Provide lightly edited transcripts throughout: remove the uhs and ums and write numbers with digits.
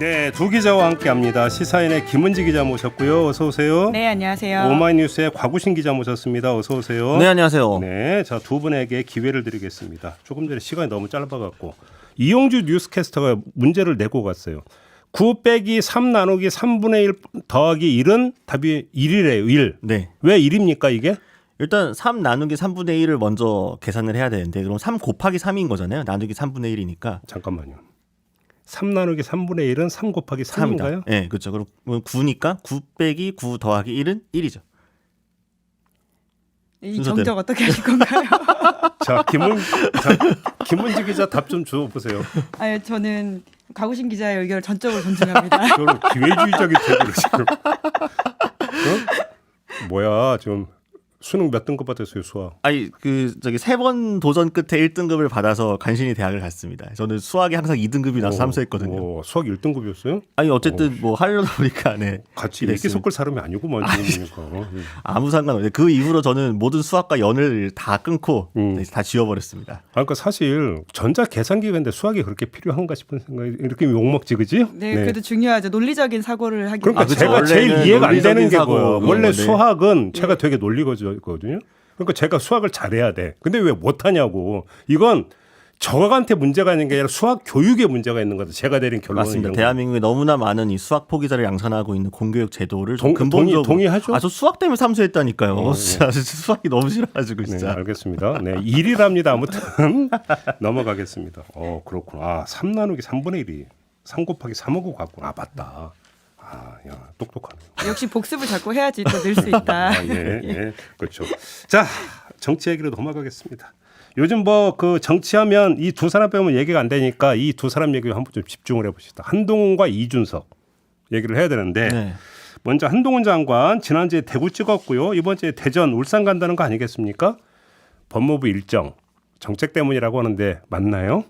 네, 두 기자와 함께합니다. 시사인의 김은지 기자 모셨고요. 어서 오세요. 네, 안녕하세요. 오마이뉴스의 곽우신 기자 모셨습니다. 어서 오세요. 네, 안녕하세요. 네, 자, 두 분에게 기회를 드리겠습니다. 조금 전에 시간이 너무 짧아갖고 이용주 뉴스캐스터가 문제를 내고 갔어요. 9 빼기 3 나누기 3분의 1 더하기 1은 답이 1이래요. 1. 네. 왜 1입니까 이게? 일단 3 나누기 3분의 1을 먼저 계산을 해야 되는데 그럼 3 곱하기 3인 거잖아요. 나누기 3분의 1이니까. 잠깐만요. 3 나누기 3분의 1은 3 곱하기 3인가요? 네, 그렇죠. 그럼 9니까 9 빼기 9 더하기 1은 1이죠. 이 정적 어떻게 하실 건가요? 자, 김은지 기자 답 좀 줘보세요. 아, 저는 곽우신 기자의 의견을 전적으로 존중합니다. 저는 기회주의적인 태도로 지금. 어? 뭐야 지금 수능 몇 등급 받았어요 수학? 아니 세 번 도전 끝에 1등급을 받아서 간신히 대학을 갔습니다. 저는 수학이 항상 2등급이 나서 삼수했거든요. 수학 1등급이었어요? 아니 어쨌든 뭐 하려다 보니까 네. 같이 얘기 섞을 사람이 아니구만 지금 보니까. 아무 상관없는데 그 이후로 저는 모든 수학과 연을 다 끊고 다 지워버렸습니다. 그러니까 사실 전자 계산기인데 수학이 그렇게 필요한가 싶은 생각이 이렇게 욕먹지 그지? 네, 그래도 중요하죠. 논리적인 사고를 하기 그러니까 위해서. 제가 제일 이해가 안 되는 게 뭐예요. 원래 네. 수학은 제가 되게 논리거든요. 그러니까 제가 수학을 잘해야 돼. 근데 왜 못하냐고. 이건 저한테 문제가 있는 게 아니라 수학 교육에 문제가 있는 거다. 제가 내린 결론은 맞습니다. 대한민국에 너무나 많은 이 수학 포기자를 양산하고 있는 공교육 제도를 근본적으로 동의하죠? 저 수학 때문에 삼수했다니까요. 진짜 수학이 너무 싫어가지고 진짜. 네, 알겠습니다. 네, 1이랍니다. 아무튼 넘어가겠습니다. 그렇구나. 3 나누기 3분의 1이 3 곱하기 3하고 같구나. 맞다. 야, 똑똑하네. 역시 복습을 자꾸 해야지 또 늘 수 있다. 예, 그렇죠. 자, 정치 얘기로 넘어가겠습니다. 요즘 그 정치하면 이 두 사람 빼면 얘기가 안 되니까 이 두 사람 얘기 한번 좀 집중을 해봅시다. 한동훈과 이준석 얘기를 해야 되는데 네. 먼저 한동훈 장관 지난주에 대구 찍었고요. 이번 주에 대전, 울산 간다는 거 아니겠습니까? 법무부 일정 정책 때문이라고 하는데 맞나요?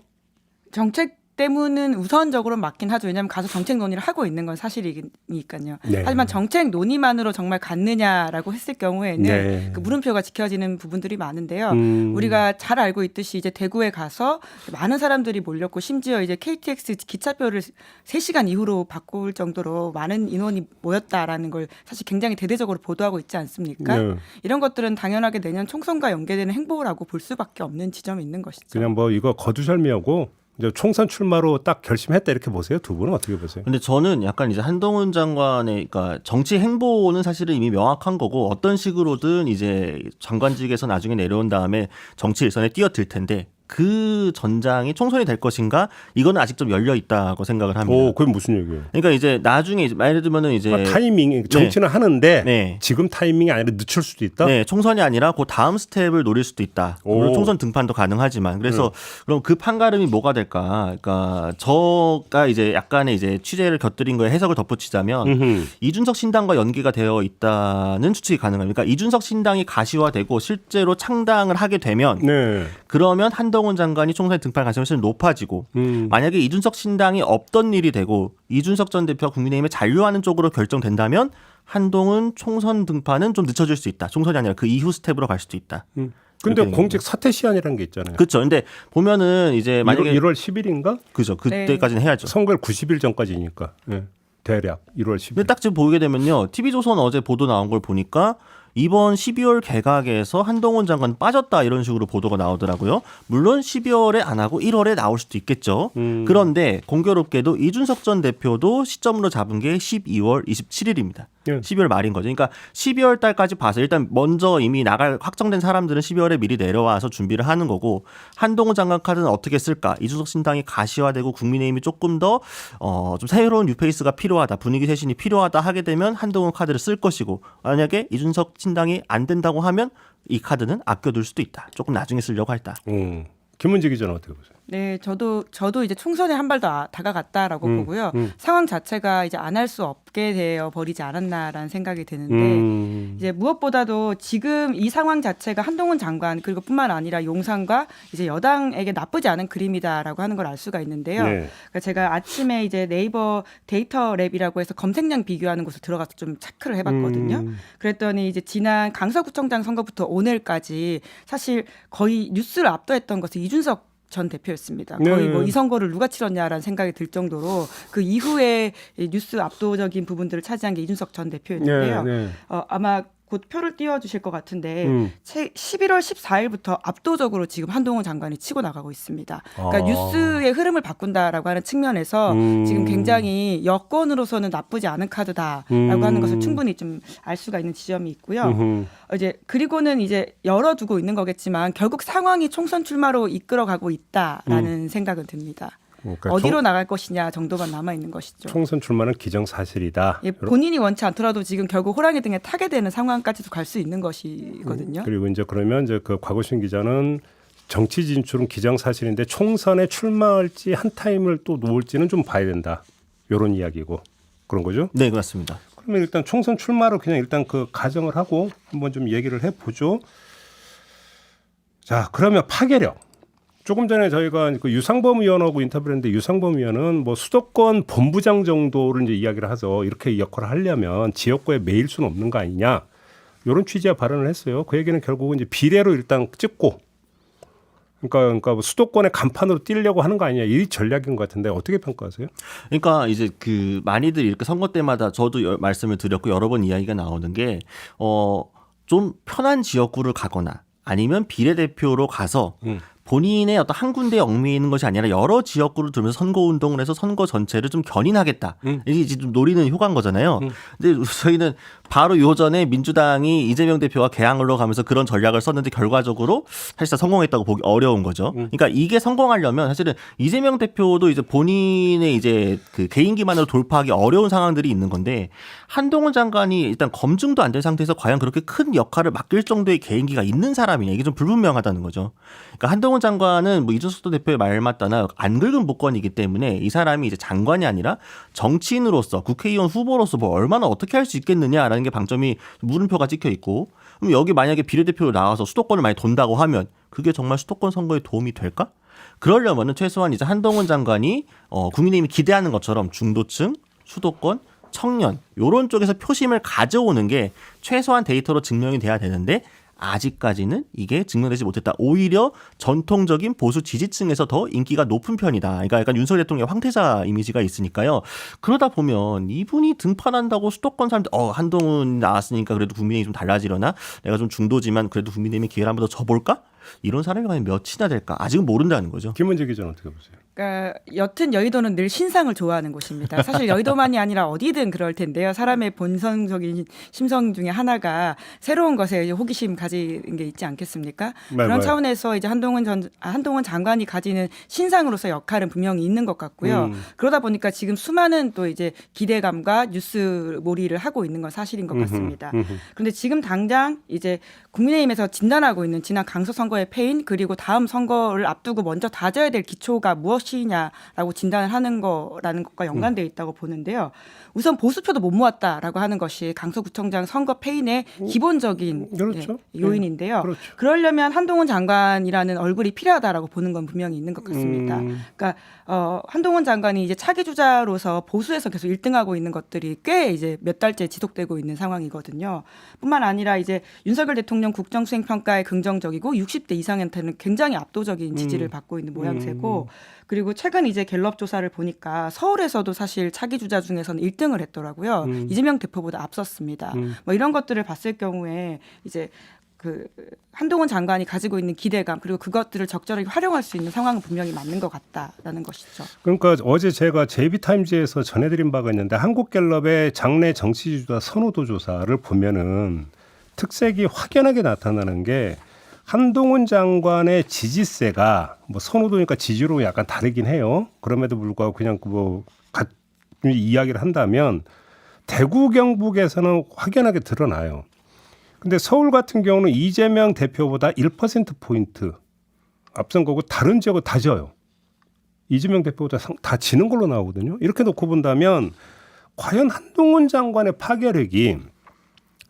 정책 때문은 우선적으로 맞긴 하죠. 왜냐하면 가서 정책 논의를 하고 있는 건 사실이니까요. 네. 하지만 정책 논의만으로 정말 갔느냐라고 했을 경우에는 네. 그 물음표가 지켜지는 부분들이 많은데요. 우리가 잘 알고 있듯이 이제 대구에 가서 많은 사람들이 몰렸고 심지어 이제 KTX 기차표를 3시간 이후로 바꿀 정도로 많은 인원이 모였다라는 걸 사실 굉장히 대대적으로 보도하고 있지 않습니까? 네. 이런 것들은 당연하게 내년 총선과 연계되는 행보라고 볼 수밖에 없는 지점이 있는 것이죠. 그냥 이거 거두절미하고 이제 총선 출마로 딱 결심했다 이렇게 보세요. 두 분은 어떻게 보세요? 근데 저는 약간 이제 한동훈 장관의 그러니까 정치 행보는 사실은 이미 명확한 거고 어떤 식으로든 이제 장관직에서 나중에 내려온 다음에 정치 일선에 뛰어들 텐데 그 전장이 총선이 될 것인가? 이거는 아직 좀 열려 있다고 생각을 합니다. 그게 무슨 얘기예요? 그러니까 이제 나중에 예를 들면은 이제 타이밍 정치는 하는데 네. 지금 타이밍이 아니라 늦출 수도 있다. 네, 총선이 아니라 그 다음 스텝을 노릴 수도 있다. 물론 총선 등판도 가능하지만 그래서 그럼 그 판가름이 뭐가 될까? 그러니까 저가 이제 약간의 이제 취재를 곁들인 거에 해석을 덧붙이자면 이준석 신당과 연계가 되어 있다는 추측이 가능합니다. 그러니까 이준석 신당이 가시화되고 실제로 창당을 하게 되면 네. 그러면 한동훈 장관이 총선에 등판할 가능성이 훨씬 높아지고 만약에 이준석 신당이 없던 일이 되고 이준석 전 대표가 국민의힘에 잔류하는 쪽으로 결정된다면 한동훈 총선 등판은 좀 늦춰질 수 있다. 총선이 아니라 그 이후 스텝으로 갈 수도 있다. 근데 공직 사퇴 시한이라는 게 있잖아요. 그렇죠. 근데 보면은 이제 만약에 1월 10일인가? 그죠. 그때까지는 해야죠. 선거일 90일 전까지니까. 네. 대략 1월 10일. 근데 딱 지금 보게 되면요. TV조선 어제 보도 나온 걸 보니까 이번 12월 개각에서 한동훈 장관 빠졌다 이런 식으로 보도가 나오더라고요. 물론 12월에 안 하고 1월에 나올 수도 있겠죠. 그런데 공교롭게도 이준석 전 대표도 시점으로 잡은 게 12월 27일입니다. 예. 12월 말인 거죠. 그러니까 12월 달까지 봐서 일단 먼저 이미 나갈 확정된 사람들은 12월에 미리 내려와서 준비를 하는 거고 한동훈 장관 카드는 어떻게 쓸까? 이준석 신당이 가시화되고 국민의힘이 조금 더 좀 새로운 뉴페이스가 필요하다. 분위기 쇄신이 필요하다 하게 되면 한동훈 카드를 쓸 것이고 만약에 이준석 신당이 안 된다고 하면 이 카드는 아껴둘 수도 있다. 조금 나중에 쓰려고 할다. 김문지 기자는 어떻게 보세요? 네, 저도 이제 총선에 한 발 더 다가갔다라고 보고요. 상황 자체가 이제 안 할 수 없게 되어 버리지 않았나라는 생각이 드는데 이제 무엇보다도 지금 이 상황 자체가 한동훈 장관 그리고 뿐만 아니라 용산과 이제 여당에게 나쁘지 않은 그림이다라고 하는 걸 알 수가 있는데요. 네. 그러니까 제가 아침에 이제 네이버 데이터 랩이라고 해서 검색량 비교하는 곳에 들어가서 좀 체크를 해봤거든요. 그랬더니 이제 지난 강서구청장 선거부터 오늘까지 사실 거의 뉴스를 압도했던 것은 이준석 전 대표였습니다. 네. 거의 뭐 이 선거를 누가 치렀냐라는 생각이 들 정도로 그 이후에 이 뉴스 압도적인 부분들을 차지한 게 이준석 전 대표였는데요. 네. 아마 곧 표를 띄워주실 것 같은데 11월 14일부터 압도적으로 지금 한동훈 장관이 치고 나가고 있습니다. 그러니까 뉴스의 흐름을 바꾼다라고 하는 측면에서 지금 굉장히 여권으로서는 나쁘지 않은 카드다라고 하는 것을 충분히 좀 알 수가 있는 지점이 있고요. 이제 그리고는 이제 열어두고 있는 거겠지만 결국 상황이 총선 출마로 이끌어가고 있다라는 생각은 듭니다. 그러니까 어디로 나갈 것이냐 정도만 남아 있는 것이죠. 총선 출마는 기정사실이다. 예, 본인이 원치 않더라도 지금 결국 호랑이 등에 타게 되는 상황까지도 갈 수 있는 것이거든요. 그리고 이제 그러면 이제 그 곽우신 기자는 정치 진출은 기정사실인데 총선에 출마할지 한 타임을 또 놓을지는 좀 봐야 된다. 이런 이야기고 그런 거죠? 네, 그렇습니다. 그러면 일단 총선 출마로 그냥 일단 그 가정을 하고 한번 좀 얘기를 해보죠. 자, 그러면 파괴력. 조금 전에 저희가 그 유상범 의원하고 인터뷰를 했는데 유상범 의원은 뭐 수도권 본부장 정도를 이제 이야기를 해서 이렇게 역할을 하려면 지역구에 매일 수는 없는 거 아니냐. 이런 취지의 발언을 했어요. 그 얘기는 결국은 이제 비례로 일단 찍고 그러니까 뭐 수도권의 간판으로 뛰려고 하는 거 아니냐. 이 전략인 것 같은데 어떻게 평가하세요? 그러니까 이제 그 많이들 이렇게 선거 때마다 저도 말씀을 드렸고 여러 번 이야기가 나오는 게 좀 편한 지역구를 가거나 아니면 비례대표로 가서 본인의 어떤 한 군데에 얽매이는 것이 아니라 여러 지역구를 두면서 선거 운동을 해서 선거 전체를 좀 견인하겠다. 이게 이제 좀 노리는 효과인 거잖아요. 근데 저희는 바로 요 전에 민주당이 이재명 대표와 개항으로 가면서 그런 전략을 썼는데 결과적으로 사실상 성공했다고 보기 어려운 거죠. 그러니까 이게 성공하려면 사실은 이재명 대표도 이제 본인의 이제 그 개인 기반으로 돌파하기 어려운 상황들이 있는 건데 한동훈 장관이 일단 검증도 안 된 상태에서 과연 그렇게 큰 역할을 맡길 정도의 개인기가 있는 사람이냐 이게 좀 불분명하다는 거죠. 그러니까 한동훈 장관은 뭐 이준석 대표의 말 맞다나 안 긁은 복권이기 때문에 이 사람이 이제 장관이 아니라 정치인으로서 국회의원 후보로서 뭐 얼마나 어떻게 할 수 있겠느냐라는 게 방점이 물음표가 찍혀 있고 그럼 여기 만약에 비례대표로 나와서 수도권을 많이 돈다고 하면 그게 정말 수도권 선거에 도움이 될까? 그러려면은 최소한 이제 한동훈 장관이 국민의힘이 기대하는 것처럼 중도층, 수도권, 청년 이런 쪽에서 표심을 가져오는 게 최소한 데이터로 증명이 돼야 되는데 아직까지는 이게 증명되지 못했다. 오히려 전통적인 보수 지지층에서 더 인기가 높은 편이다. 그러니까 약간 윤석열 대통령의 황태자 이미지가 있으니까요. 그러다 보면 이분이 등판한다고 수도권 사람들 한동훈 나왔으니까 그래도 국민의힘이 좀 달라지려나? 내가 좀 중도지만 그래도 국민의힘이 기회를 한 번 더 줘볼까? 이런 사람이 과연 몇이나 될까? 아직은 모른다는 거죠. 김은재 기자는 어떻게 보세요? 그러니까 여튼 여의도는 늘 신상을 좋아하는 곳입니다. 사실 여의도만이 아니라 어디든 그럴 텐데요. 사람의 본성적인 심성 중에 하나가 새로운 것에 호기심 가지는 게 있지 않겠습니까? 그런 차원에서 이제 한동훈 장관이 가지는 신상으로서 역할은 분명히 있는 것 같고요. 그러다 보니까 지금 수많은 또 이제 기대감과 뉴스 몰이를 하고 있는 건 사실인 것 같습니다. 그런데 지금 당장 이제 국민의힘에서 진단하고 있는 지난 강서 선거의 패인 그리고 다음 선거를 앞두고 먼저 다져야 될 기초가 무엇이냐라고 진단을 하는 거라는 것과 연관되어 있다고 보는데요. 우선 보수표도 못 모았다라고 하는 것이 강서구청장 선거 패인의 기본적인 그렇죠. 요인인데요. 그렇죠. 그러려면 한동훈 장관이라는 얼굴이 필요하다라고 보는 건 분명히 있는 것 같습니다. 그러니까 한동훈 장관이 이제 차기 주자로서 보수에서 계속 1등하고 있는 것들이 꽤 이제 몇 달째 지속되고 있는 상황이거든요. 뿐만 아니라 이제 윤석열 대통령 국정수행평가에 긍정적이고 60대 이상한테는 굉장히 압도적인 지지를 받고 있는 모양새고 그리고 최근 이제 갤럽 조사를 보니까 서울에서도 사실 차기 주자 중에서는 1등을 했더라고요. 이재명 대표보다 앞섰습니다. 뭐 이런 것들을 봤을 경우에 이제 그 한동훈 장관이 가지고 있는 기대감 그리고 그것들을 적절하게 활용할 수 있는 상황은 분명히 맞는 것 같다라는 것이죠. 그러니까 어제 제가 JB타임즈에서 전해드린 바가 있는데 한국갤럽의 장내 정치주자 선호도 조사를 보면은 특색이 확연하게 나타나는 게 한동훈 장관의 지지세가 뭐 선호도니까 지지로 약간 다르긴 해요. 그럼에도 불구하고 그냥 뭐 이야기를 한다면 대구 경북에서는 확연하게 드러나요. 근데 서울 같은 경우는 이재명 대표보다 1%포인트 앞선 거고 다른 지역은 다 져요. 이재명 대표보다 다 지는 걸로 나오거든요. 이렇게 놓고 본다면 과연 한동훈 장관의 파괴력이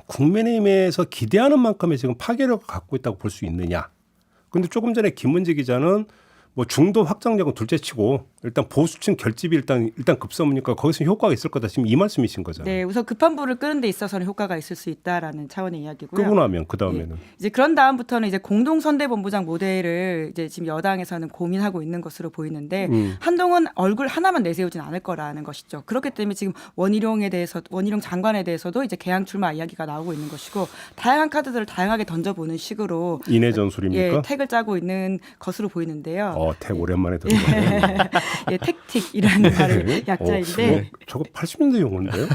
국민의힘에서 기대하는 만큼의 지금 파괴력을 갖고 있다고 볼 수 있느냐. 그런데 조금 전에 김은재 기자는 뭐 중도 확장력은 둘째치고 일단 보수층 결집이 일단 급선무니까 거기서 효과가 있을 거다. 지금 이 말씀이신 거잖아요. 네, 우선 급한 불을 끄는 데 있어서는 효과가 있을 수 있다라는 차원의 이야기고요. 끄고 나면 그 다음에는 이제 그런 다음부터는 이제 공동선대본부장 모델을 이제 지금 여당에서는 고민하고 있는 것으로 보이는데 한동훈 얼굴 하나만 내세우진 않을 거라는 것이죠. 그렇기 때문에 지금 원희룡 장관에 대해서도 이제 개항 출마 이야기가 나오고 있는 것이고 다양한 카드들을 다양하게 던져보는 식으로 인해 전술입니까? 예, 택을 짜고 있는 것으로 보이는데요. 택 오랜만에 듣는 거예요. 예, 택틱이라는 말의 약자인데 저거 80년대 용어인데요.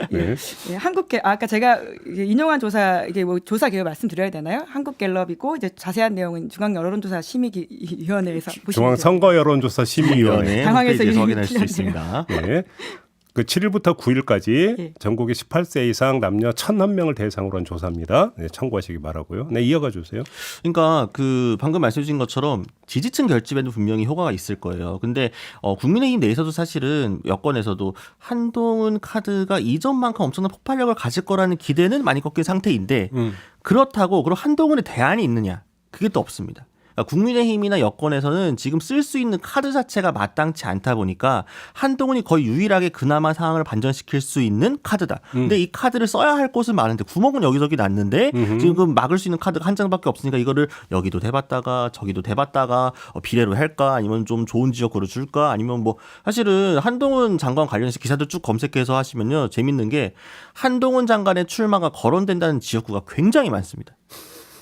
네. 예, 아까 제가 인용한 조사 이게 뭐 조사 계획 말씀드려야 되나요? 한국갤럽이고 이제 자세한 내용은 중앙여론조사심의위원회에서 중앙선거여론조사심의위원회 당황해서 홈페이지에서 이름이 확인할 수 틀렸네요. 있습니다. 네. 그 7일부터 9일까지 예. 전국의 18세 이상 남녀 1,001명을 대상으로 한 조사입니다. 네, 참고하시기 바라고요. 네, 이어가 주세요. 그러니까 그 방금 말씀 주신 것처럼 지지층 결집에도 분명히 효과가 있을 거예요. 근데 국민의힘 내에서도 사실은 여권에서도 한동훈 카드가 이전만큼 엄청난 폭발력을 가질 거라는 기대는 많이 꺾인 상태인데 그렇다고 그럼 한동훈의 대안이 있느냐? 그게 또 없습니다. 그러니까 국민의힘이나 여권에서는 지금 쓸 수 있는 카드 자체가 마땅치 않다 보니까 한동훈이 거의 유일하게 그나마 상황을 반전시킬 수 있는 카드다. 근데 이 카드를 써야 할 곳은 많은데 구멍은 여기저기 났는데 지금 그 막을 수 있는 카드가 한 장밖에 없으니까 이거를 여기도 대봤다가 저기도 대봤다가 비례로 할까 아니면 좀 좋은 지역으로 줄까 아니면 뭐 사실은 한동훈 장관 관련해서 기사들 쭉 검색해서 하시면요 재밌는 게 한동훈 장관의 출마가 거론된다는 지역구가 굉장히 많습니다.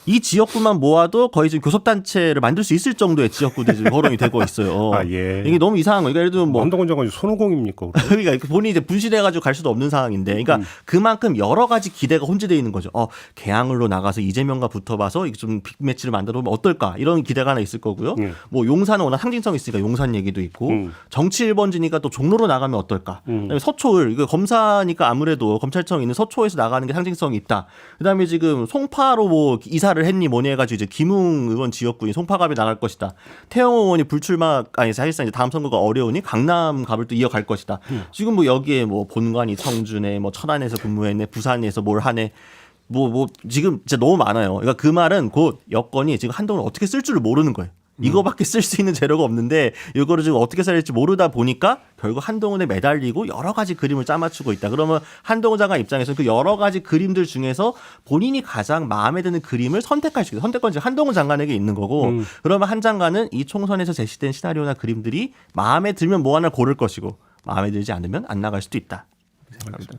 이 지역구만 모아도 거의 지금 교섭단체를 만들 수 있을 정도의 지역구들이 지금 거론이 되고 있어요. 예. 이게 너무 이상한 거예요. 그러니까 예를 들면 뭐 한동훈 장관이 손오공입니까? 그러니까 본인이 이제 분실해가지고 갈 수도 없는 상황인데, 그러니까 그만큼 여러 가지 기대가 혼재되어 있는 거죠. 개항을로 나가서 이재명과 붙어봐서 좀 빅매치를 만들어 보면 어떨까 이런 기대가 하나 있을 거고요. 뭐 용산은 워낙 상징성이 있으니까 용산 얘기도 있고, 정치 1번지니까 또 종로로 나가면 어떨까. 그다음에 서초을 이거 검사니까 아무래도 검찰청 있는 서초에서 나가는 게 상징성이 있다. 그다음에 지금 송파로 뭐 이사를 했니 뭐니 해가지고 이제 김웅 의원 지역구인 송파갑에 나갈 것이다. 태영호 의원이 불출마 아니 사실상 이제 다음 선거가 어려우니 강남갑을 또 이어갈 것이다. 지금 뭐 여기에 뭐 본관이 청주네, 뭐 천안에서 근무했네, 부산에서 뭘 하네. 뭐 지금 진짜 너무 많아요. 그러니까 그 말은 곧 여권이 지금 한동훈을 어떻게 쓸 줄을 모르는 거예요. 이거밖에 쓸 수 있는 재료가 없는데 이거를 지금 어떻게 써야 할지 모르다 보니까 결국 한동훈에 매달리고 여러 가지 그림을 짜맞추고 있다. 그러면 한동훈 장관 입장에서는 그 여러 가지 그림들 중에서 본인이 가장 마음에 드는 그림을 선택할 수 있다. 선택권이 한동훈 장관에게 있는 거고 그러면 한 장관은 이 총선에서 제시된 시나리오나 그림들이 마음에 들면 뭐 하나 고를 것이고 마음에 들지 않으면 안 나갈 수도 있다.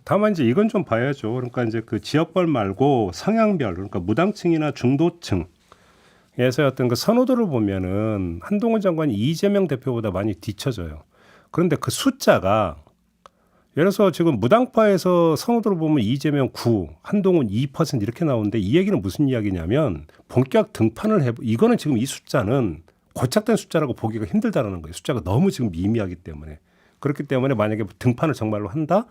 다만 이제 이건 좀 봐야죠. 그러니까 이제 그 지역별 말고 성향별 그러니까 무당층이나 중도층 에서 어떤 그 선호도를 보면은 한동훈 장관이 이재명 대표보다 많이 뒤쳐져요. 그런데 그 숫자가 예를 들어서 지금 무당파에서 선호도를 보면 이재명 9, 한동훈 2% 이렇게 나오는데 이 얘기는 무슨 이야기냐면 본격 등판을 이거는 지금 이 숫자는 고착된 숫자라고 보기가 힘들다라는 거예요. 숫자가 너무 지금 미미하기 때문에. 그렇기 때문에 만약에 등판을 정말로 한다?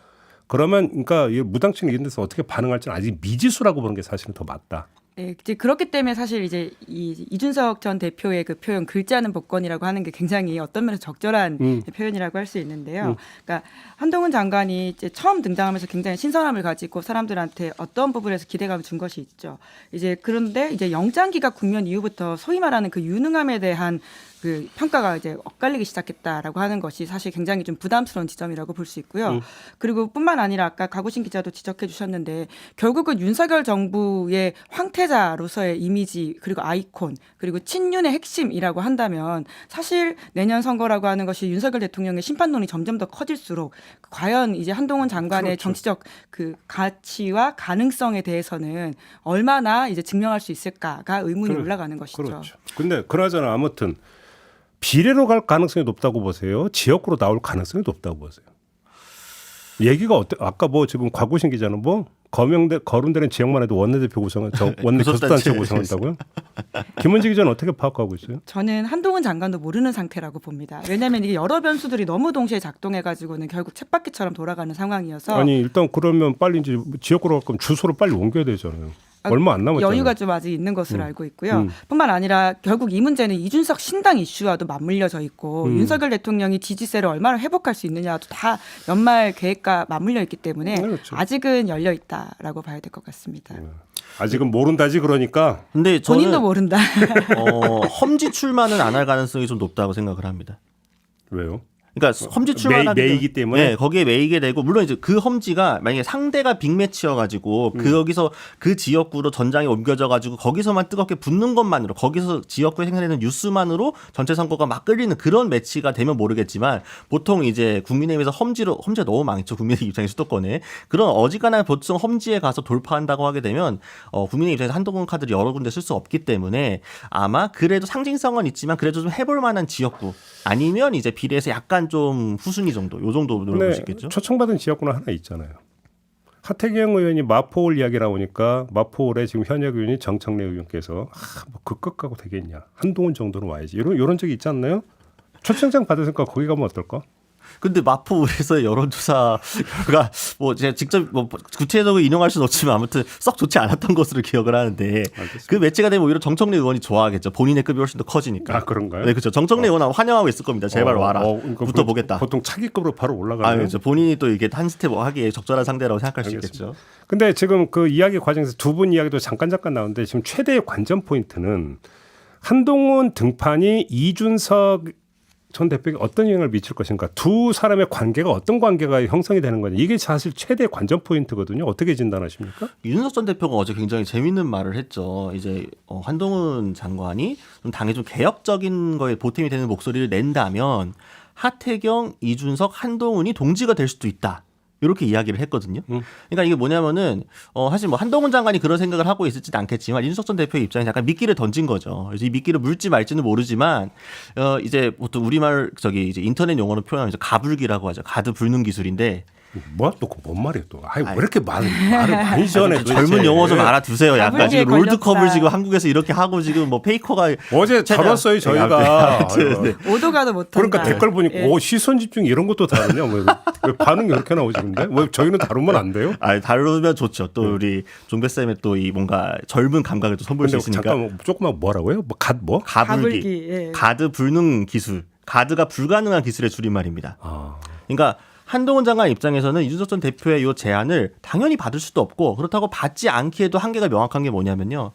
그러면 그러니까 이 무당층 이런 데서 어떻게 반응할지는 아직 미지수라고 보는 게 사실은 더 맞다. 네, 이제 그렇기 때문에 사실 이제 이준석 전 대표의 그 표현 글자 않은 복권이라고 하는 게 굉장히 어떤 면에서 적절한 표현이라고 할 수 있는데요. 그러니까 한동훈 장관이 이제 처음 등장하면서 굉장히 신선함을 가지고 사람들한테 어떤 부분에서 기대감을 준 것이 있죠. 이제 그런데 이제 영장 기각 국면 이후부터 소위 말하는 그 유능함에 대한 그 평가가 이제 엇갈리기 시작했다라고 하는 것이 사실 굉장히 좀 부담스러운 지점이라고 볼 수 있고요. 그리고 뿐만 아니라 아까 가구신 기자도 지적해 주셨는데 결국은 윤석열 정부의 황태자로서의 이미지 그리고 아이콘 그리고 친윤의 핵심이라고 한다면 사실 내년 선거라고 하는 것이 윤석열 대통령의 심판론이 점점 더 커질수록 과연 이제 한동훈 장관의 그렇죠. 정치적 그 가치와 가능성에 대해서는 얼마나 이제 증명할 수 있을까가 의문이 올라가는 것이죠. 그렇죠. 근데 그나저나 아무튼 비례로 갈 가능성이 높다고 보세요? 지역구로 나올 가능성이 높다고 보세요? 얘기가 아까 뭐 지금 곽우신 기자는 뭐 거론되는 지역만 해도 원내대표 구성은 원내 교섭단체 구성한다고요? 김은지 기자는 어떻게 파악하고 있어요? 저는 한동훈 장관도 모르는 상태라고 봅니다. 왜냐하면 이게 여러 변수들이 너무 동시에 작동해가지고는 결국 쳇바퀴처럼 돌아가는 상황이어서 아니 일단 그러면 빨리 이제 지역구로 갈 거면 주소를 빨리 옮겨야 되잖아요. 얼마 안 남았잖아요. 여유가 좀 아직 있는 것으로 알고 있고요. 뿐만 아니라 결국 이 문제는 이준석 신당 이슈와도 맞물려져 있고 윤석열 대통령이 지지세를 얼마나 회복할 수 있느냐도 다 연말 계획과 맞물려 있기 때문에 그렇죠. 아직은 열려 있다라고 봐야 될 것 같습니다. 아직은 모른다지 그러니까. 근데 저는 본인도 모른다. 험지 출마는 안 할 가능성이 좀 높다고 생각을 합니다. 왜요? 그러니까 험지 출마하기 매이기 때문에? 네, 거기에 매이게 되고 물론 이제 그 험지가 만약에 상대가 빅매치여가지고 거기서 그 지역구로 전장에 옮겨져가지고 거기서만 뜨겁게 붙는 것만으로 거기서 지역구에 생산되는 뉴스만으로 전체 선거가 막 끌리는 그런 매치가 되면 모르겠지만 보통 이제 국민의힘에서 험지가 너무 많죠. 국민의힘 입장에 수도권에 그런 어지간한 보통 험지에 가서 돌파한다고 하게 되면 국민의힘 입장에서 한동훈 카드를 여러 군데 쓸 수 없기 때문에 아마 그래도 상징성은 있지만 그래도 좀 해볼 만한 지역구 아니면 이제 비례에서 약간 좀 후순위 정도, 요 정도 노려볼 수 있겠죠. 초청받은 지역구는 하나 있잖아요. 하태경 의원이 마포올 이야기 나오니까 마포올에 지금 현역 의원이 정청래 의원께서 뭐 그 끝 가고 되겠냐. 한동훈 정도는 와야지. 이런 적이 있지 않나요? 초청장 받으니까 거기 가면 어떨까? 근데 마포에서 여론조사 결과 뭐 제가 직접 뭐 구체적으로 인용할 수는 없지만 아무튼 썩 좋지 않았던 것으로 기억을 하는데 알겠습니다. 그 매치가 되면 오히려 정청래 의원이 좋아하겠죠. 본인의 급이 훨씬 더 커지니까. 아, 그런가요? 네, 그렇죠. 정청래 의원 환영하고 있을 겁니다. 제발 와라. 그러니까 붙어보겠다. 보통 차기급으로 바로 올라가요. 아, 그렇죠. 본인이 또 이게 한 스텝 하기에 적절한 상대라고 생각할 알겠습니다. 수 있겠죠. 근데 지금 그 이야기 과정에서 두 분 이야기도 잠깐 나오는데 지금 최대의 관전 포인트는 한동훈 등판이 이준석 전 대표에게 어떤 영향을 미칠 것인가, 두 사람의 관계가 어떤 관계가 형성이 되는 거냐, 이게 사실 최대 관전 포인트거든요. 어떻게 진단하십니까? 이준석 전 대표가 어제 굉장히 재밌는 말을 했죠. 이제 한동훈 장관이 좀 당에 좀 개혁적인 거에 보탬이 되는 목소리를 낸다면 하태경, 이준석, 한동훈이 동지가 될 수도 있다. 이렇게 이야기를 했거든요. 그러니까 이게 뭐냐면은 사실 뭐 한동훈 장관이 그런 생각을 하고 있을지는 않겠지만 이준석 전 대표의 입장에서 약간 미끼를 던진 거죠. 그래서 이 미끼를 물지 말지는 모르지만 이제 보통 우리말 이제 인터넷 용어로 표현하면 이제 가불기라고 하죠. 가드 불능 기술인데. 뭐야 또 뭔 말이에요 또? 왜 이렇게 말을 많이 전해? 젊은 용어 좀 알아두세요. 약간 가불기에 지금 롤드컵을 걸렸다. 지금 한국에서 이렇게 하고 지금 뭐 페이커가 어제 다뤘어요 저희가. 네. 오도가도 못한다. 그러니까 댓글 보니까 예. 시선 집중 이런 것도 다르냐? 왜 반응이 이렇게 나오지 근데? 왜 저희는 다루면 안 돼요? 다루면 좋죠. 또 우리 종배 쌤의 또 이 뭔가 젊은 감각을 또 선보일 수 근데 있으니까. 잠깐 조금만 뭐라고요? 뭐? 가불기. 예. 가드 불능 기술. 가드가 불가능한 기술의 줄임말입니다. 그러니까 한동훈 장관 입장에서는 이준석 전 대표의 이 제안을 당연히 받을 수도 없고 그렇다고 받지 않기에도 한계가 명확한 게 뭐냐면요.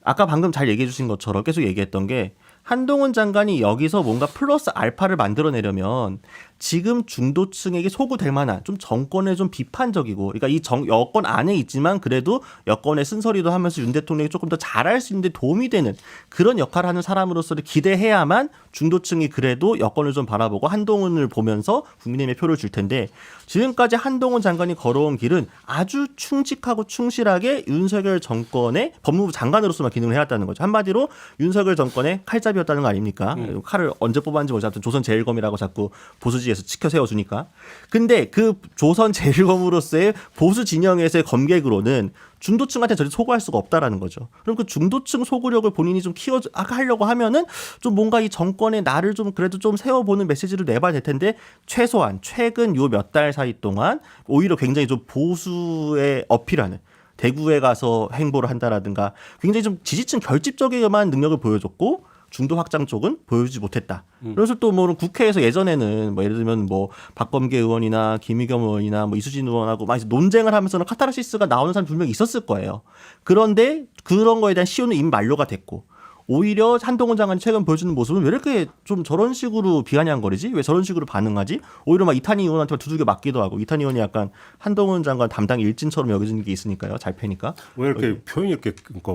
아까 방금 잘 얘기해 주신 것처럼 계속 얘기했던 게 한동훈 장관이 여기서 뭔가 플러스 알파를 만들어내려면 지금 중도층에게 소구될 만한 좀 정권에 좀 비판적이고 그러니까 이 여권 안에 있지만 그래도 여권의 쓴소리도 하면서 윤 대통령이 조금 더 잘할 수 있는 데 도움이 되는 그런 역할을 하는 사람으로서를 기대해야만 중도층이 그래도 여권을 좀 바라보고 한동훈을 보면서 국민의힘에 표를 줄 텐데 지금까지 한동훈 장관이 걸어온 길은 아주 충직하고 충실하게 윤석열 정권의 법무부 장관으로서만 기능을 해왔다는 거죠. 한마디로 윤석열 정권의 칼잡이였다는 거 아닙니까? 칼을 언제 뽑았는지 모르지 않든 조선 제일검이라고 자꾸 보수지에서 치켜 세워주니까. 근데 그 조선 제일검으로서의 보수 진영에서의 검객으로는 중도층한테 저리 소구할 수가 없다라는 거죠. 그럼 그 중도층 소구력을 본인이 좀 하려고 하면은 좀 뭔가 이 정권의 나를 좀 그래도 좀 세워보는 메시지를 내봐야 될 텐데 최소한 최근 요 몇 달 사이 동안 오히려 굉장히 좀 보수에 어필하는 대구에 가서 행보를 한다라든가 굉장히 좀 지지층 결집적에만 능력을 보여줬고 중도 확장 쪽은 보여주지 못했다. 그래서 또 뭐 국회에서 예전에는 뭐 예를 들면 뭐 박범계 의원이나 김의겸 의원이나 뭐 이수진 의원하고 많이 논쟁을 하면서는 카타르시스가 나오는 사람 분명히 있었을 거예요. 그런데 그런 거에 대한 시효는 이미 만료가 됐고 오히려 한동훈 장관이 최근 보여주는 모습은 왜 이렇게 좀 저런 식으로 비아냥거리지? 왜 저런 식으로 반응하지? 오히려 막 이탄희 의원한테 두들겨 맞기도 하고 이탄희 의원이 약간 한동훈 장관 담당 일진처럼 여겨지는 게 있으니까요. 잘 패니까. 왜 이렇게 표현이 이렇게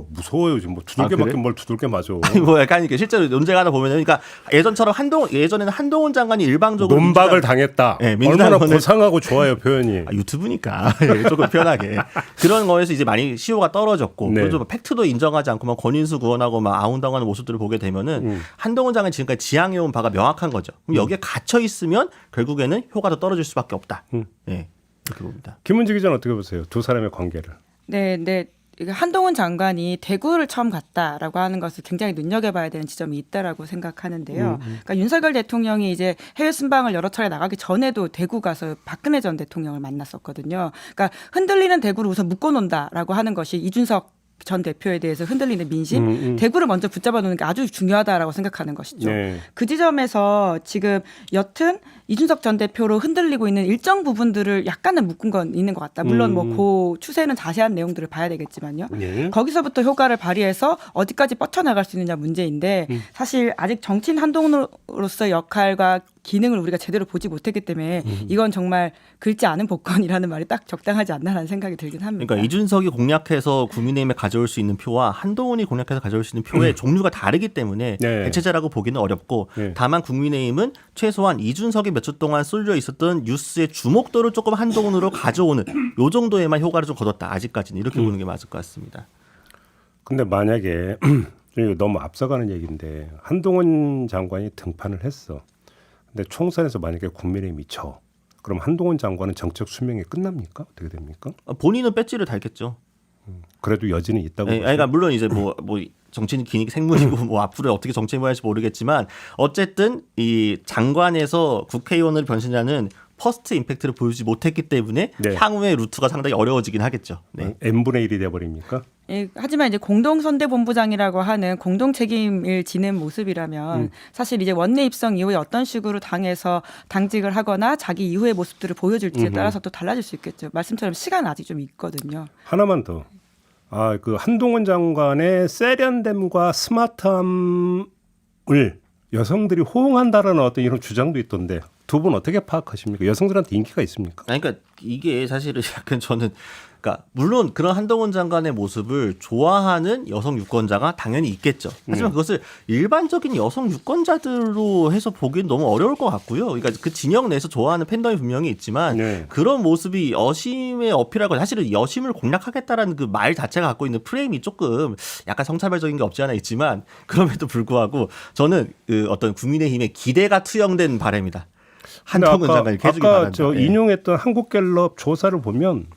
무서워요 지금 뭐 두들겨 맞긴 그래? 뭘 두들겨 맞아. 뭐 약간 이렇게 실제로 논쟁하다 보면은 그러니까 예전에는 한동훈 장관이 일방적으로 논박을 당했다. 네, 얼마나 민주당은- 고상하고 좋아요 표현이. 유튜브니까 조금 편하게 그런 거에서 이제 많이 시효가 떨어졌고 네. 그래서 팩트도 인정하지 않고 막 권인수 구원하고 막 아웅다웅하는 모습들을 보게 되면은 한동훈 장관이 지금까지 지향해온 바가 명확한 거죠. 그럼 여기에 갇혀 있으면 결국에는 효과가 더 떨어질 수밖에 없다. 네, 이렇게 봅니다. 김은지 기자는 어떻게 보세요? 두 사람의 관계를. 네. 한동훈 장관이 대구를 처음 갔다라고 하는 것을 굉장히 눈여겨봐야 되는 지점이 있다라고 생각하는데요. 그러니까 윤석열 대통령이 이제 해외 순방을 여러 차례 나가기 전에도 대구 가서 박근혜 전 대통령을 만났었거든요. 그러니까 흔들리는 대구를 우선 묶어놓는다라고 하는 것이 이준석 전 대표에 대해서 흔들리는 민심, 대구를 먼저 붙잡아 놓는 게 아주 중요하다라고 생각하는 것이죠. 네. 그 지점에서 지금 여튼 이준석 전 대표로 흔들리고 있는 일정 부분들을 약간은 묶은 건 있는 것 같다. 물론 뭐 그 추세는 자세한 내용들을 봐야 되겠지만요. 네. 거기서부터 효과를 발휘해서 어디까지 뻗쳐나갈 수 있느냐 문제인데 사실 아직 정치인 한동훈으로서의 역할과 기능을 우리가 제대로 보지 못했기 때문에 이건 정말 긁지 않은 복권이라는 말이 딱 적당하지 않나라는 생각이 들긴 합니다. 그러니까 이준석이 공략해서 국민의힘에 가져올 수 있는 표와 한동훈이 공략해서 가져올 수 있는 표의 종류가 다르기 때문에 네. 대체자라고 보기는 어렵고 네. 다만 국민의힘은 최소한 이준석이 몇 주 동안 쏠려 있었던 뉴스의 주목도를 조금 한동훈으로 가져오는 요 정도에만 효과를 좀 거뒀다. 아직까지는 이렇게 보는 게 맞을 것 같습니다. 근데 만약에 이거 너무 앞서가는 얘기인데 한동훈 장관이 등판을 했어. 근데 총선에서 만약에 국민의힘이 져. 그럼 한동훈 장관은 정책 수명이 끝납니까? 어떻게 됩니까? 본인은 배지를 달겠죠. 그래도 여지는 있다고. 네, 그러니까 물론 이제 뭐 정치는 기nik 생물이고 뭐 앞으로 어떻게 정치를 할지 모르겠지만 어쨌든 이 장관에서 국회의원을 변신하는 퍼스트 임팩트를 보여주지 못했기 때문에 네. 향후의 루트가 상당히 어려워지긴 하겠죠. 네. n분의 1이 돼버립니까? 예, 하지만 이제 공동선대본부장이라고 하는 공동 책임을 지는 모습이라면 사실 이제 원내 입성 이후에 어떤 식으로 당에서 당직을 하거나 자기 이후의 모습들을 보여줄지에 따라서 또 달라질 수 있겠죠. 말씀처럼 시간은 아직 좀 있거든요. 하나만 더. 그 한동훈 장관의 세련됨과 스마트함을 여성들이 호응한다라는 어떤 이런 주장도 있던데 두 분 어떻게 파악하십니까? 여성들한테 인기가 있습니까? 그러니까 이게 사실은 약간 저는 그러니까 물론 그런 한동훈 장관의 모습을 좋아하는 여성 유권자가 당연히 있겠죠. 하지만 그것을 일반적인 여성 유권자들로 해서 보기엔 너무 어려울 것 같고요. 그러니까 그 진영 내에서 좋아하는 팬덤이 분명히 있지만 네. 그런 모습이 여심에 어필하고 사실은 여심을 공략하겠다라는 그 말 자체가 갖고 있는 프레임이 조금 약간 성차별적인 게 없지 않아 있지만 그럼에도 불구하고 저는 그 어떤 국민의힘의 기대가 투영된 바람이다. 한동훈 장관을 해주기 아까 바란다. 저 네. 인용했던 한국갤럽 조사를 보면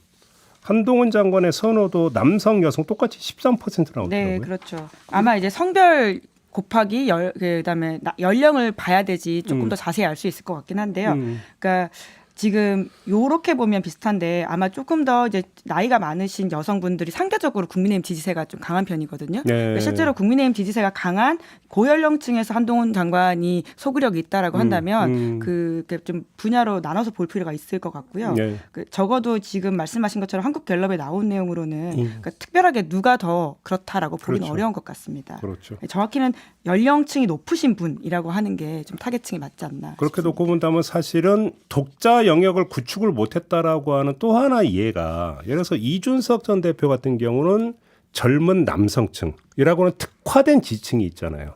한동훈 장관의 선호도 남성 여성 똑같이 13% 나오더라고요. 네, 그렇죠. 아마 이제 성별 곱하기 그다음에 연령을 봐야 되지 조금 더 자세히 알 수 있을 것 같긴 한데요. 그러니까 지금 요렇게 보면 비슷한데 아마 조금 더 이제 나이가 많으신 여성분들이 상대적으로 국민의힘 지지세가 좀 강한 편이거든요. 네. 그러니까 실제로 국민의힘 지지세가 강한 고연령층에서 한동훈 장관이 소구력이 있다라고 한다면 그게 좀 분야로 나눠서 볼 필요가 있을 것 같고요. 네. 적어도 지금 말씀하신 것처럼 한국갤럽에 나온 내용으로는 그러니까 특별하게 누가 더 그렇다라고 보기는 그렇죠. 어려운 것 같습니다. 그렇죠. 정확히는 연령층이 높으신 분이라고 하는 게 좀 타겟층이 맞지 않나. 그렇게 놓고 본다면 사실은 독자 영역을 구축을 못했다라고 하는 또 하나 이해가 예를 들어서 이준석 전 대표 같은 경우는 젊은 남성층이라고 하는 특화된 지층이 있잖아요.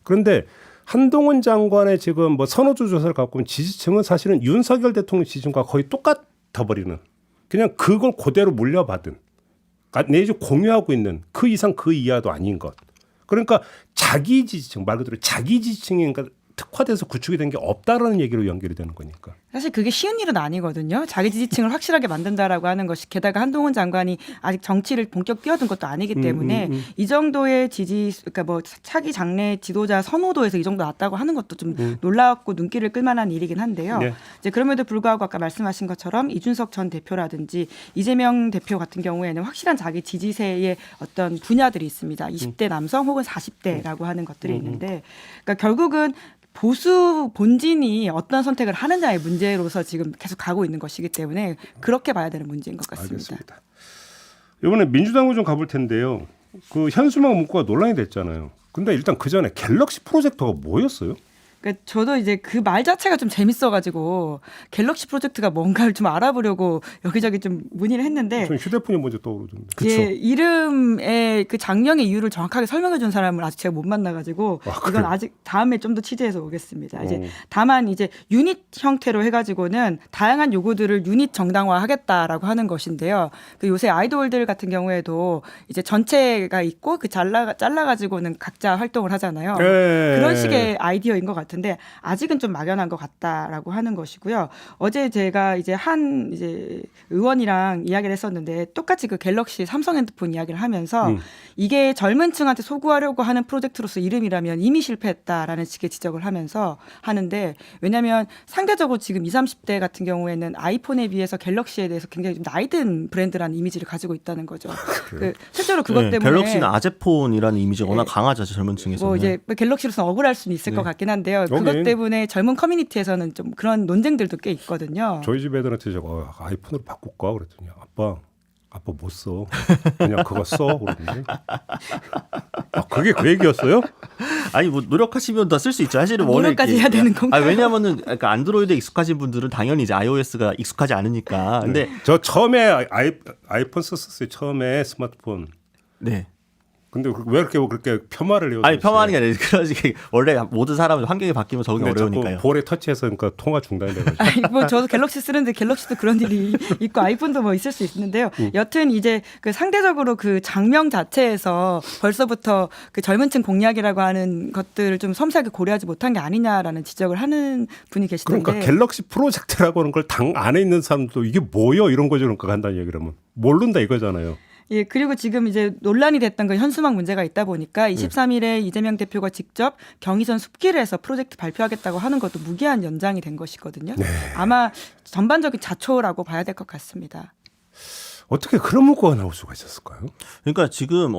그런데 한동훈 장관의 지금 뭐 선호도 조사를 갖고 보면 지지층은 사실은 윤석열 대통령 지지층과 거의 똑같아 버리는 그냥 그걸 그대로 물려받은 내지 공유하고 있는 그 이상 그 이하도 아닌 것. 그러니까 자기 지지층 말 그대로 자기 지지층이 그러니까 특화돼서 구축이 된 게 없다라는 얘기로 연결이 되는 거니까. 사실 그게 쉬운 일은 아니거든요. 자기 지지층을 확실하게 만든다라고 하는 것이 게다가 한동훈 장관이 아직 정치를 본격 뛰어든 것도 아니기 때문에 이 정도의 그러니까 뭐 차기 장래 지도자 선호도에서 이 정도 났다고 하는 것도 좀 놀랍고 눈길을 끌만한 일이긴 한데요. 네. 이제 그럼에도 불구하고 아까 말씀하신 것처럼 이준석 전 대표라든지 이재명 대표 같은 경우에는 확실한 자기 지지세의 어떤 분야들이 있습니다. 20대 남성 혹은 40대라고 하는 것들이 있는데, 그러니까 결국은 보수 본진이 어떤 선택을 하느냐의 문제로서 지금 계속 가고 있는 것이기 때문에 그렇게 봐야 되는 문제인 것 같습니다. 알겠습니다. 이번에 민주당으로 좀 가볼 텐데요. 그 현수막 문구가 논란이 됐잖아요. 근데 일단 그 전에 갤럭시 프로젝터가 뭐였어요? 그러니까 저도 이제 그 말 자체가 좀 재밌어가지고 갤럭시 프로젝트가 뭔가를 좀 알아보려고 여기저기 좀 문의를 했는데 전 휴대폰이 먼저 떠오르던데. 예, 이름의 그 장명의 이유를 정확하게 설명해 준 사람을 아직 제가 못 만나가지고 이건 아직 다음에 좀 더 취재해서 오겠습니다. 이제 다만 이제 유닛 형태로 해가지고는 다양한 요구들을 유닛 정당화하겠다라고 하는 것인데요. 그 요새 아이돌들 같은 경우에도 이제 전체가 있고 그 잘라가지고는 각자 활동을 하잖아요. 그런 식의 아이디어인 것 같은데 아직은 좀 막연한 것 같다라고 하는 것이고요. 어제 제가 이제 한 이제 의원이랑 이야기를 했었는데 똑같이 그 갤럭시 삼성 핸드폰 이야기를 하면서 이게 젊은 층한테 소구하려고 하는 프로젝트로서 이름이라면 이미 실패했다라는 식의 지적을 하면서 하는데 왜냐하면 상대적으로 지금 20, 30대 같은 경우에는 아이폰에 비해서 갤럭시에 대해서 굉장히 좀 나이든 브랜드라는 이미지를 가지고 있다는 거죠. 실제로 그것 때문에 갤럭시는 아재폰이라는 이미지가 워낙 강하죠. 젊은 층에서는. 뭐 이제 갤럭시로서 억울할 수는 있을 것 같긴 한데요. 그것 때문에 젊은 커뮤니티에서는 좀 그런 논쟁들도 꽤 있거든요. 저희 집 애들한테 제가 아이폰으로 바꿀까 그랬더니 아빠 아빠 못 써. 그냥 그거 써. 그러는데. 그게 그 얘기였어요? 아니 뭐 노력하시면 더 쓸 수 있죠. 사실은 원래 노력까지 해야 되는 건가요? 왜냐하면은 그러니까 안드로이드에 익숙하신 분들은 당연히 이제 iOS가 익숙하지 않으니까. 근데 저 처음에 아이폰 썼었어요. 처음에 스마트폰. 네. 근데 왜 이렇게 그렇게 폄하를 해요? 아니 폄하하는 게 아니라 그러지 원래 모든 사람은 환경이 바뀌면 적응이 어려우니까요. 볼에 터치해서 그러니까 통화 중단이 돼가지고. 아니, 뭐 저도 갤럭시 쓰는데 갤럭시도 그런 일이 있고 아이폰도 뭐 있을 수 있는데요. 여튼 이제 그 상대적으로 그 장명 자체에서 벌써부터 그 젊은층 공략이라고 하는 것들을 좀 섬세하게 고려하지 못한 게 아니냐라는 지적을 하는 분이 계시던데. 그러니까 갤럭시 프로젝트라고 하는 걸 당 안에 있는 사람도 이게 뭐요 이런 거죠. 그러니까 간단히 얘기를 하면 모른다 이거잖아요. 예, 그리고 지금 이제 논란이 됐던 건 현수막 문제가 있다 보니까 23일에 이재명 대표가 직접 경의선 숲길에서 프로젝트 발표하겠다고 하는 것도 무기한 연장이 된 것이거든요. 네. 아마 전반적인 자초라고 봐야 될 것 같습니다. 어떻게 그런 문구가 나올 수가 있었을까요? 그러니까 지금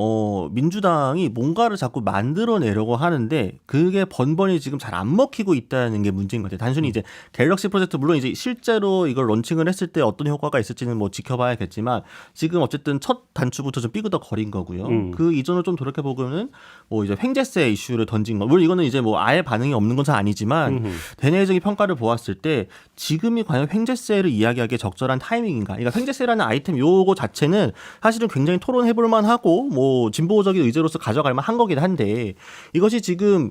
민주당이 뭔가를 자꾸 만들어내려고 하는데 그게 번번이 지금 잘 안 먹히고 있다는 게 문제인 것 같아요. 단순히 이제 갤럭시 프로젝트 물론 이제 실제로 이걸 런칭을 했을 때 어떤 효과가 있을지는 뭐 지켜봐야겠지만 지금 어쨌든 첫 단추부터 좀 삐그덕거린 거고요. 그 이전을 좀 돌이켜 보면은 뭐 이제 횡재세 이슈를 던진 거. 물론 이거는 이제 뭐 아예 반응이 없는 건 아니지만 대내적인 평가를 보았을 때 지금이 과연 횡재세를 이야기하기에 적절한 타이밍인가? 그러니까 횡재세라는 아이템 요거 자체는 사실은 굉장히 토론해볼 만하고 뭐 진보적인 의제로서 가져갈 만한 거긴 한데 이것이 지금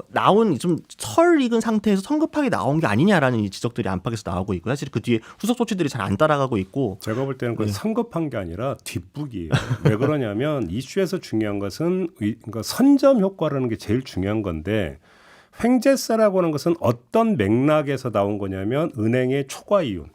나온 좀 설 익은 상태에서 성급하게 나온 게 아니냐라는 이 지적들이 안팎에서 나오고 있고 사실 그 뒤에 후속 조치들이 잘 안 따라가고 있고 제가 볼 때는 그 성급한 게 아니라 뒷북이에요. 왜 그러냐면 이슈에서 중요한 것은 그러니까 선점 효과라는 게 제일 중요한 건데 횡재세라고 하는 것은 어떤 맥락에서 나온 거냐면 은행의 초과 이윤.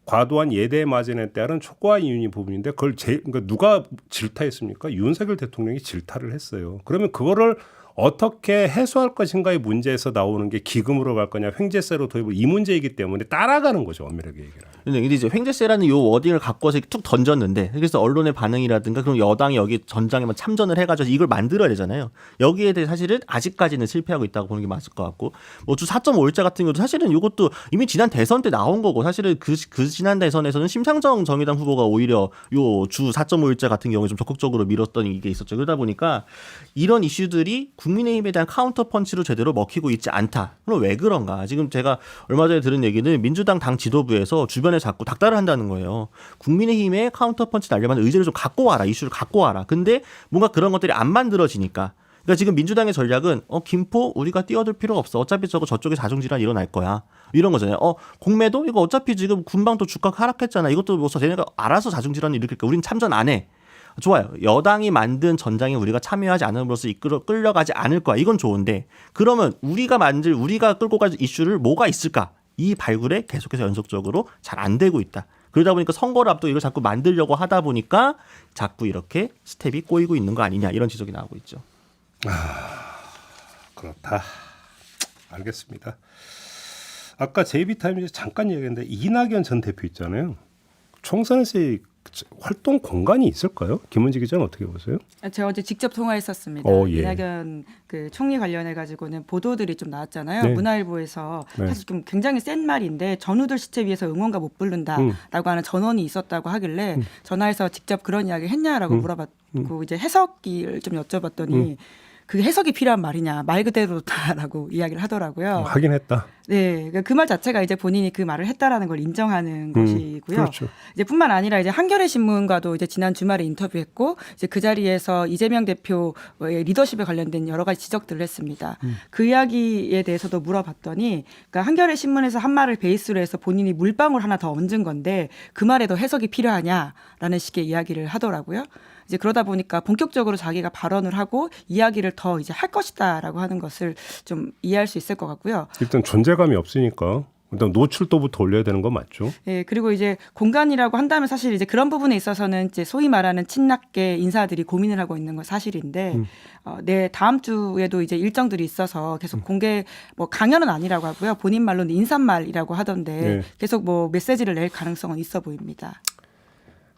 과도한 예대 마진에 따른 초과 이윤이 부분인데 그걸 그러니까 누가 질타했습니까? 윤석열 대통령이 질타를 했어요. 그러면 그거를 어떻게 해소할 것인가의 문제에서 나오는 게 기금으로 갈 거냐, 횡재세로 도입을 이 문제이기 때문에 따라가는 거죠. 엄밀하게 얘기를 하면. 근데 이제 횡재세라는 요 워딩을 갖고 와서 툭 던졌는데 그래서 언론의 반응이라든가 그럼 여당이 여기 전장에만 참전을 해가지고 이걸 만들어야 되잖아요. 여기에 대해 사실은 아직까지는 실패하고 있다고 보는 게 맞을 것 같고 뭐 주 4.5일자 같은 경우도 사실은 이것도 이미 지난 대선 때 나온 거고 사실은 그 지난 대선에서는 심상정 정의당 후보가 오히려 요 주 4.5일자 같은 경우에 좀 적극적으로 밀었던 이게 있었죠. 그러다 보니까 이런 이슈들이 국민의힘에 대한 카운터 펀치로 제대로 먹히고 있지 않다. 그럼 왜 그런가? 지금 제가 얼마 전에 들은 얘기는 민주당 당 지도부에서 주변에 자꾸 닥달을 한다는 거예요. 국민의힘에 카운터 펀치 날려면 의제를 좀 갖고 와라. 이슈를 갖고 와라. 근데 뭔가 그런 것들이 안 만들어지니까. 그러니까 지금 민주당의 전략은 김포 우리가 뛰어들 필요 없어. 어차피 저쪽에 자중질환 일어날 거야. 이런 거잖아요. 공매도 이거 어차피 지금 군방도 주가 하락했잖아. 이것도 뭐 쟤네가 알아서 자중질환을 일으킬까. 우린 참전 안 해. 좋아요. 여당이 만든 전장에 우리가 참여하지 않음으로써 끌려가지 않을 거야. 이건 좋은데 그러면 우리가 끌고 갈 이슈를 뭐가 있을까? 이 발굴에 계속해서 연속적으로 잘 안 되고 있다. 그러다 보니까 선거를 앞두고 이걸 자꾸 만들려고 하다 보니까 자꾸 이렇게 스텝이 꼬이고 있는 거 아니냐 이런 지적이 나오고 있죠. 그렇다. 알겠습니다. 아까 JB타임즈 잠깐 얘기했는데 이낙연 전 대표 있잖아요. 총선에서의 활동 공간이 있을까요? 김은지 기자는 어떻게 보세요? 제가 어제 직접 통화했었습니다. 예. 이낙연 그 총리 관련해 가지고는 보도들이 좀 나왔잖아요. 네. 문화일보에서 네. 사실 좀 굉장히 센 말인데 전우들 시체 위해서 응원가 못 부른다라고 하는 전원이 있었다고 하길래 전화해서 직접 그런 이야기 했냐라고 물어봤고 이제 해석을 좀 여쭤봤더니 그게 해석이 필요한 말이냐 말 그대로다라고 이야기를 하더라고요. 하긴 했다. 네, 그 말 자체가 이제 본인이 그 말을 했다라는 걸 인정하는 것이고요. 그렇죠. 이제 뿐만 아니라 이제 한겨레 신문과도 이제 지난 주말에 인터뷰했고 이제 그 자리에서 이재명 대표의 리더십에 관련된 여러 가지 지적들을 했습니다. 그 이야기에 대해서도 물어봤더니 그러니까 한겨레 신문에서 한 말을 베이스로 해서 본인이 물방울 하나 더 얹은 건데 그 말에 더 해석이 필요하냐라는 식의 이야기를 하더라고요. 이제 그러다 보니까 본격적으로 자기가 발언을 하고 이야기를 더 이제 할 것이다라고 하는 것을 좀 이해할 수 있을 것 같고요. 일단 존재감이 없으니까 일단 노출도부터 올려야 되는 거 맞죠? 네, 그리고 이제 공간이라고 한다면 사실 이제 그런 부분에 있어서는 이제 소위 말하는 친낙계 인사들이 고민을 하고 있는 건 사실인데, 네, 다음 주에도 이제 일정들이 있어서 계속 공개 뭐 강연은 아니라고 하고요. 본인 말로는 인사말이라고 하던데 네. 계속 뭐 메시지를 낼 가능성은 있어 보입니다.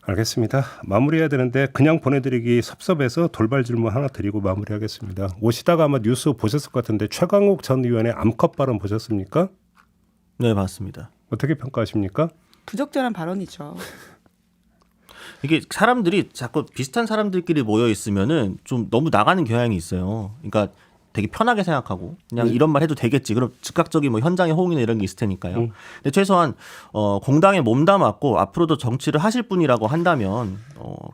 알겠습니다. 마무리해야 되는데 그냥 보내드리기 섭섭해서 돌발 질문 하나 드리고 마무리하겠습니다. 오시다가 아마 뉴스 보셨을 것 같은데 최강욱 전 의원의 암컷 발언 보셨습니까? 네, 맞습니다. 어떻게 평가하십니까? 부적절한 발언이죠. 이게 사람들이 자꾸 비슷한 사람들끼리 모여 있으면은 좀 너무 나가는 경향이 있어요. 그러니까 되게 편하게 생각하고 그냥 이런 말 해도 되겠지. 그럼 즉각적인 뭐 현장의 호응이나 이런 게 있을 테니까요. 근데 최소한 공당에 몸담았고 앞으로도 정치를 하실 분이라고 한다면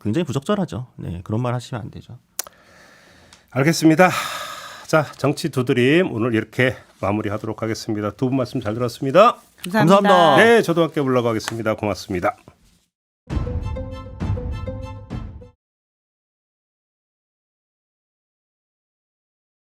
굉장히 부적절하죠. 네, 그런 말 하시면 안 되죠. 알겠습니다. 자, 정치 두드림 오늘 이렇게 마무리하도록 하겠습니다. 두 분 말씀 잘 들었습니다. 감사합니다. 감사합니다. 네, 저도 함께 물러가겠습니다. 고맙습니다.